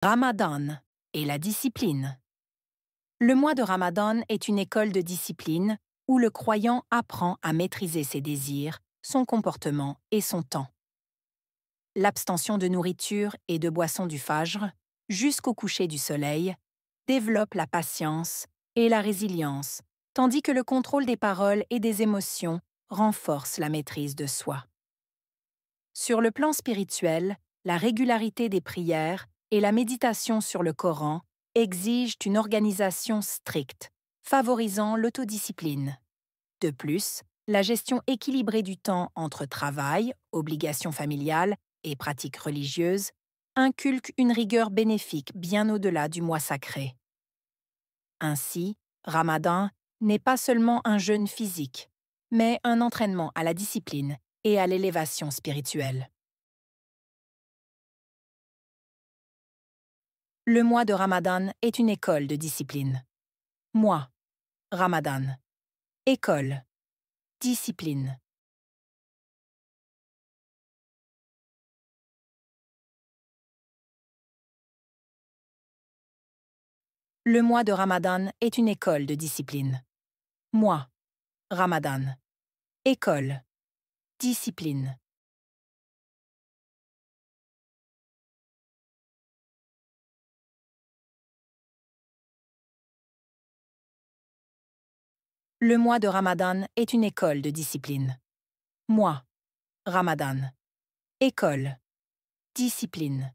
Ramadan et la discipline. Le mois de Ramadan est une école de discipline où le croyant apprend à maîtriser ses désirs, son comportement et son temps. L'abstention de nourriture et de boissons du fajr, jusqu'au coucher du soleil, développe la patience et la résilience, tandis que le contrôle des paroles et des émotions renforce la maîtrise de soi. Sur le plan spirituel, la régularité des prières et la méditation sur le Coran exigent une organisation stricte, favorisant l'autodiscipline. De plus, la gestion équilibrée du temps entre travail, obligations familiales et pratiques religieuses inculque une rigueur bénéfique bien au-delà du mois sacré. Ainsi, Ramadan n'est pas seulement un jeûne physique, mais un entraînement à la discipline et à l'élévation spirituelle. Le mois de Ramadan est une école de discipline. Mois, Ramadan. École, discipline. Le mois de Ramadan est une école de discipline. Mois, Ramadan. École, discipline. Le mois de Ramadan est une école de discipline. Mois, Ramadan. École, discipline.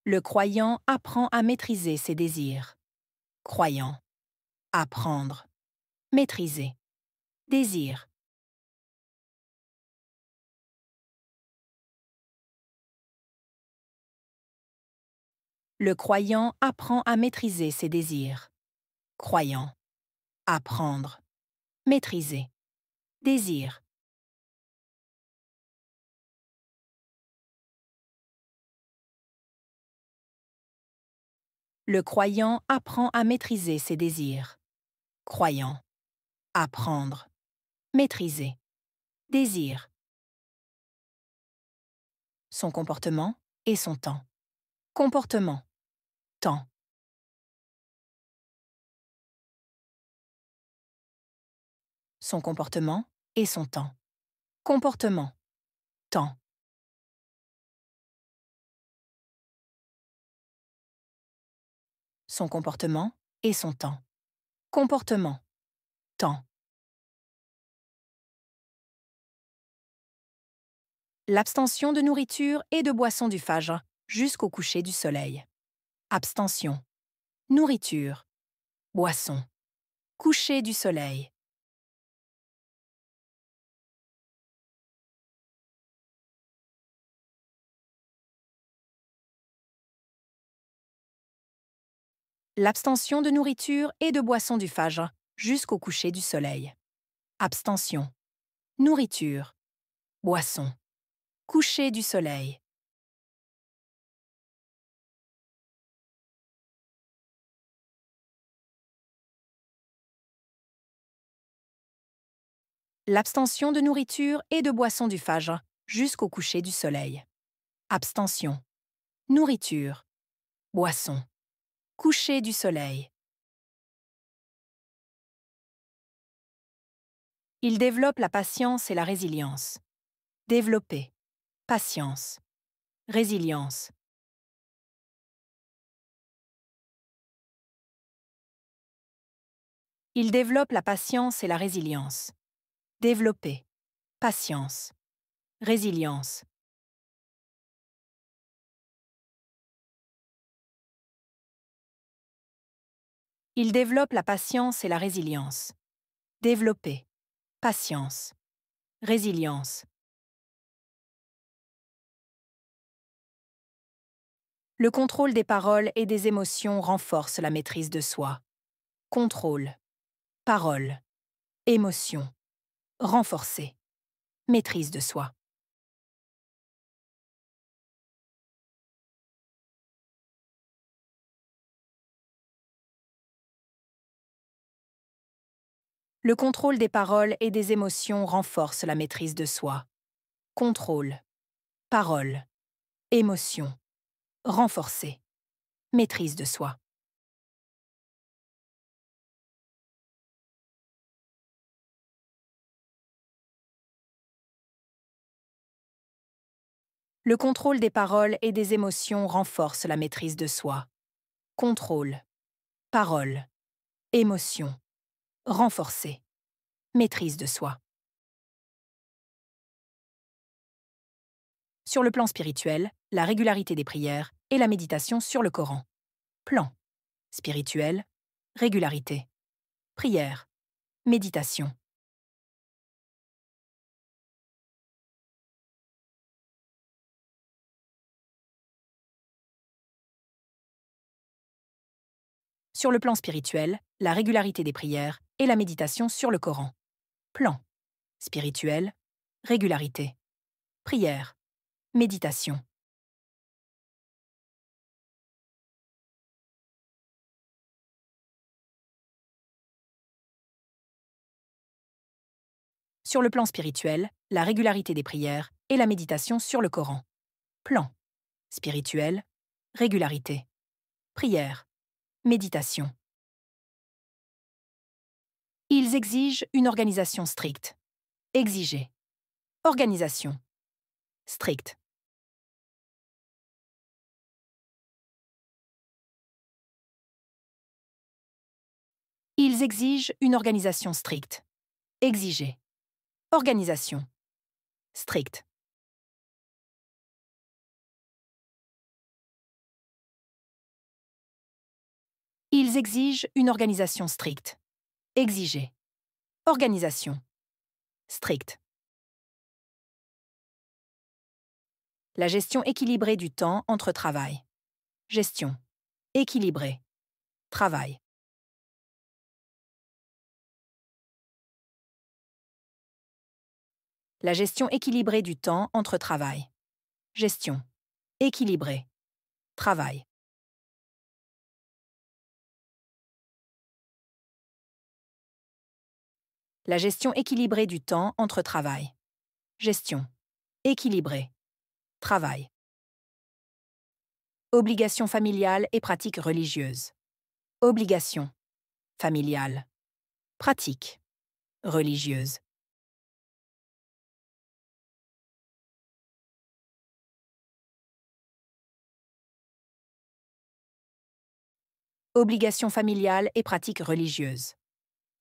Le croyant apprend à maîtriser ses désirs. Croyant. Apprendre. Maîtriser. Désir. Le croyant apprend à maîtriser ses désirs. Croyant. Apprendre. Maîtriser. Désir. Le croyant apprend à maîtriser ses désirs. Croyant. Apprendre. Maîtriser. Désir. Son comportement et son temps. Comportement. Temps. Son comportement et son temps. Comportement. Temps. Son comportement et son temps. Comportement. Temps. L'abstention de nourriture et de boissons du fajr jusqu'au coucher du soleil. Abstention. Nourriture. Boisson. Coucher du soleil. L'abstention de nourriture et de boissons du fajr jusqu'au coucher du soleil. Abstention. Nourriture. Boisson. Coucher du soleil. L'abstention de nourriture et de boissons du fajr jusqu'au coucher du soleil. Abstention. Nourriture. Boisson. Coucher du soleil. Il développe la patience et la résilience. Développer. Patience. Résilience. Il développe la patience et la résilience. Développer. Patience. Résilience. Il développe la patience et la résilience. Développer. Patience. Résilience. Le contrôle des paroles et des émotions renforce la maîtrise de soi. Contrôle. Parole. Émotion. Renforcer. Maîtrise de soi. Le contrôle des paroles et des émotions renforce la maîtrise de soi. contrôle, parole, émotion, renforcer, maîtrise de soi. Le contrôle des paroles et des émotions renforce la maîtrise de soi. Contrôle, parole, émotion, renforcer, maîtrise de soi. Sur le plan spirituel, la régularité des prières et la méditation sur le Coran. Plan spirituel, régularité. Prière, méditation. Sur le plan spirituel, la régularité des prières et la méditation sur le Coran. Plan spirituel, régularité. Prière, méditation. Sur le plan spirituel, la régularité des prières et la méditation sur le Coran. Plan spirituel, régularité. Prière, méditation. Ils exigent une organisation stricte. Exiger. Organisation. Stricte. Ils exigent une organisation stricte. Exiger. Organisation. Stricte. Ils exigent une organisation stricte. Exiger. Organisation. Stricte. La gestion équilibrée du temps entre travail. Gestion. Équilibrée. Travail. La gestion équilibrée du temps entre travail. Gestion. Équilibrée. Travail. La gestion équilibrée du temps entre travail. Gestion. Équilibrée. Travail. Obligations familiales et pratiques religieuses. Obligations. Familiales. Pratiques. Religieuses. Obligations familiales et pratiques religieuses.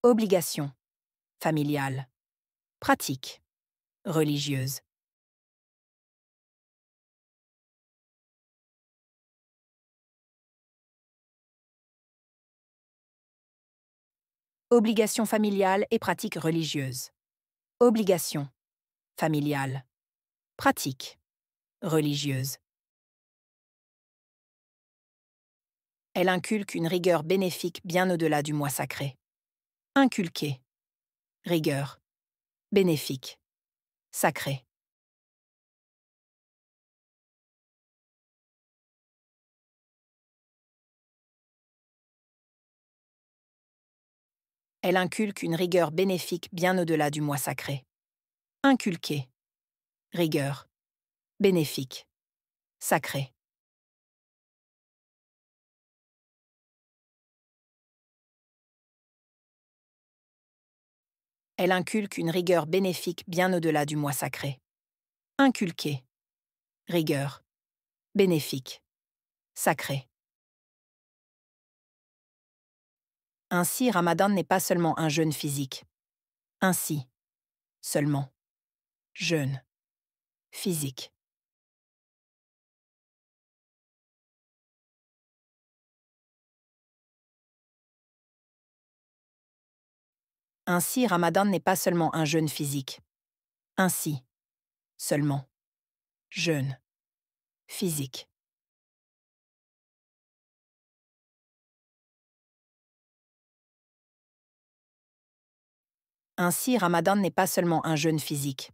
Obligations. Familiales. Pratiques. Religieuses. Obligations familiales et pratiques religieuses. Obligations. Familiales. Pratiques. Religieuses. Elle inculque une rigueur bénéfique bien au-delà du mois sacré. Inculquer. Rigueur. Bénéfique. Sacré. Elle inculque une rigueur bénéfique bien au-delà du mois sacré. Inculquer. Rigueur. Bénéfique. Sacré. Elle inculque une rigueur bénéfique bien au-delà du mois sacré. Inculquer. Rigueur. Bénéfique. Sacré. Ainsi, Ramadan n'est pas seulement un jeûne physique. Ainsi, seulement, jeûne physique. Ainsi, Ramadan n'est pas seulement un jeûne physique. Ainsi, seulement, jeûne physique. Ainsi, Ramadan n'est pas seulement un jeûne physique.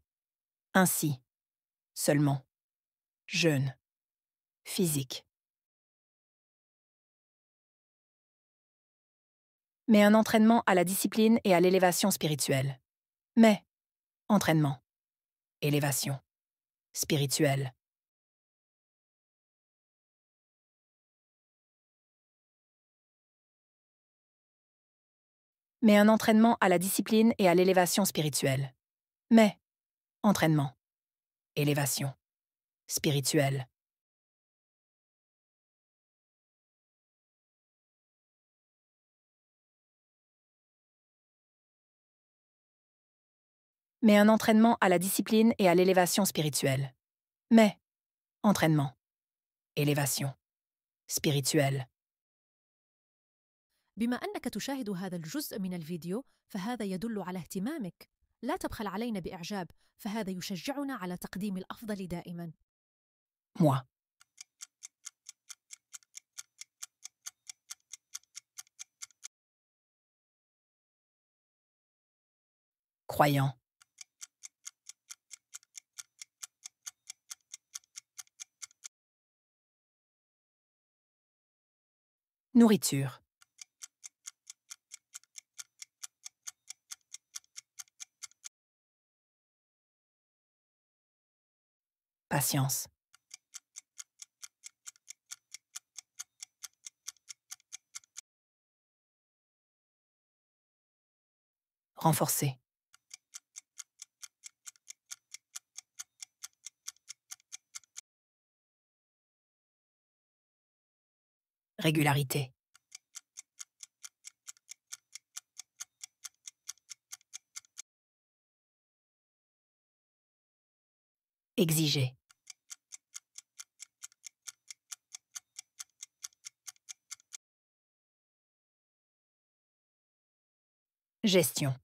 Ainsi, seulement, jeûne physique. Mais un entraînement à la discipline et à l'élévation spirituelle. Mais, entraînement, élévation. spirituel. Mais un entraînement à la discipline et à l'élévation spirituelle. Mais entraînement, élévation, spirituelle. Mais un entraînement à la discipline et à l'élévation spirituelle. Mais entraînement, élévation, spirituelle. بما أنك تشاهد هذا الجزء من الفيديو فهذا يدل على اهتمامك. لا تبخل علينا بإعجاب، فهذا يشجعنا على تقديم الأفضل دائما. Moi. Croyant. Nourriture. Patience. Renforcer. Régularité. Exiger. Gestion.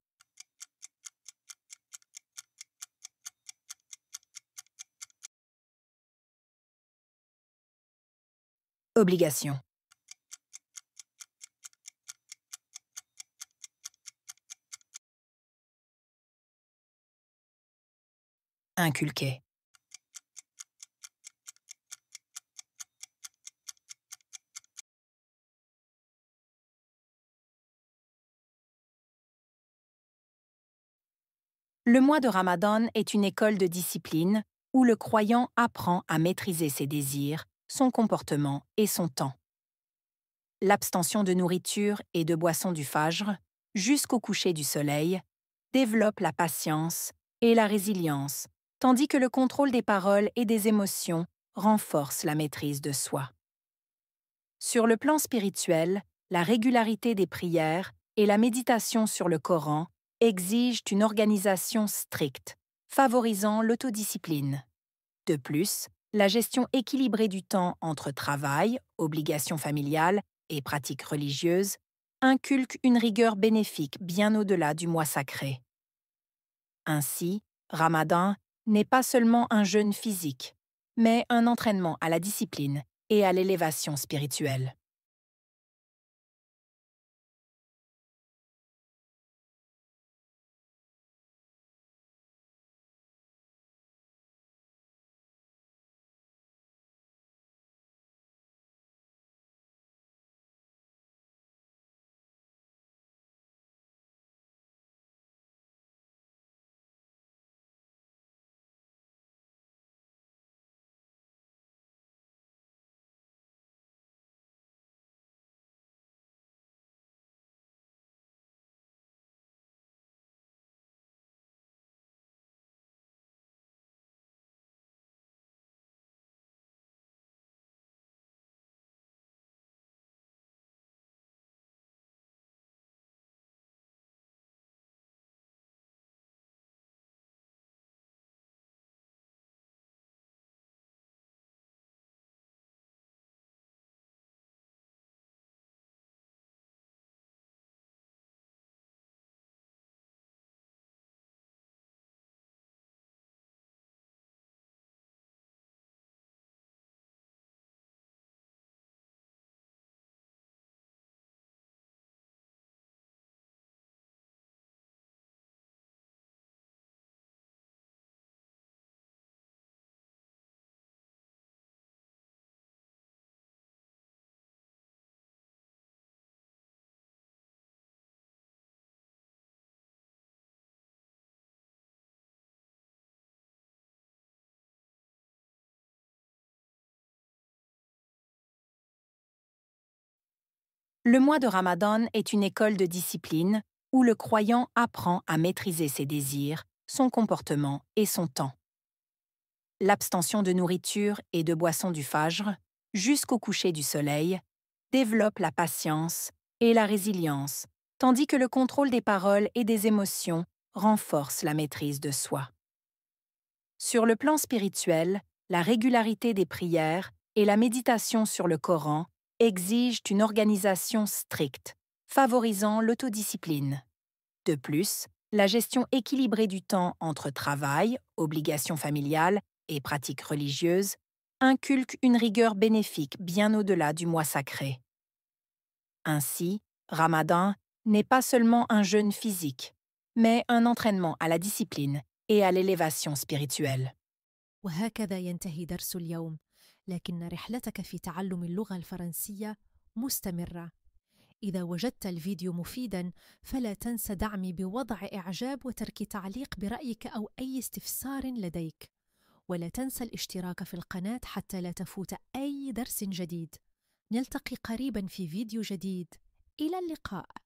Obligation. Inculquer. Le mois de Ramadan est une école de discipline où le croyant apprend à maîtriser ses désirs, son comportement et son temps. L'abstention de nourriture et de boissons du fajr, jusqu'au coucher du soleil, développe la patience et la résilience, tandis que le contrôle des paroles et des émotions renforce la maîtrise de soi. Sur le plan spirituel, la régularité des prières et la méditation sur le Coran exigent une organisation stricte, favorisant l'autodiscipline. De plus, la gestion équilibrée du temps entre travail, obligations familiales et pratiques religieuses inculque une rigueur bénéfique bien au-delà du mois sacré. Ainsi, Ramadan n'est pas seulement un jeûne physique, mais un entraînement à la discipline et à l'élévation spirituelle. Le mois de Ramadan est une école de discipline où le croyant apprend à maîtriser ses désirs, son comportement et son temps. L'abstention de nourriture et de boissons du fajr, jusqu'au coucher du soleil, développe la patience et la résilience, tandis que le contrôle des paroles et des émotions renforce la maîtrise de soi. Sur le plan spirituel, la régularité des prières et la méditation sur le Coran exigent une organisation stricte, favorisant l'autodiscipline. De plus, la gestion équilibrée du temps entre travail, obligations familiales et pratiques religieuses inculque une rigueur bénéfique bien au-delà du mois sacré. Ainsi, Ramadan n'est pas seulement un jeûne physique, mais un entraînement à la discipline et à l'élévation spirituelle. وهكذا ينتهي درس اليوم، لكن رحلتك في تعلم اللغة الفرنسية مستمرة. إذا وجدت الفيديو مفيداً فلا تنسى دعمي بوضع إعجاب وترك تعليق برأيك أو أي استفسار لديك، ولا تنسى الاشتراك في القناة حتى لا تفوت أي درس جديد. نلتقي قريباً في فيديو جديد. إلى اللقاء.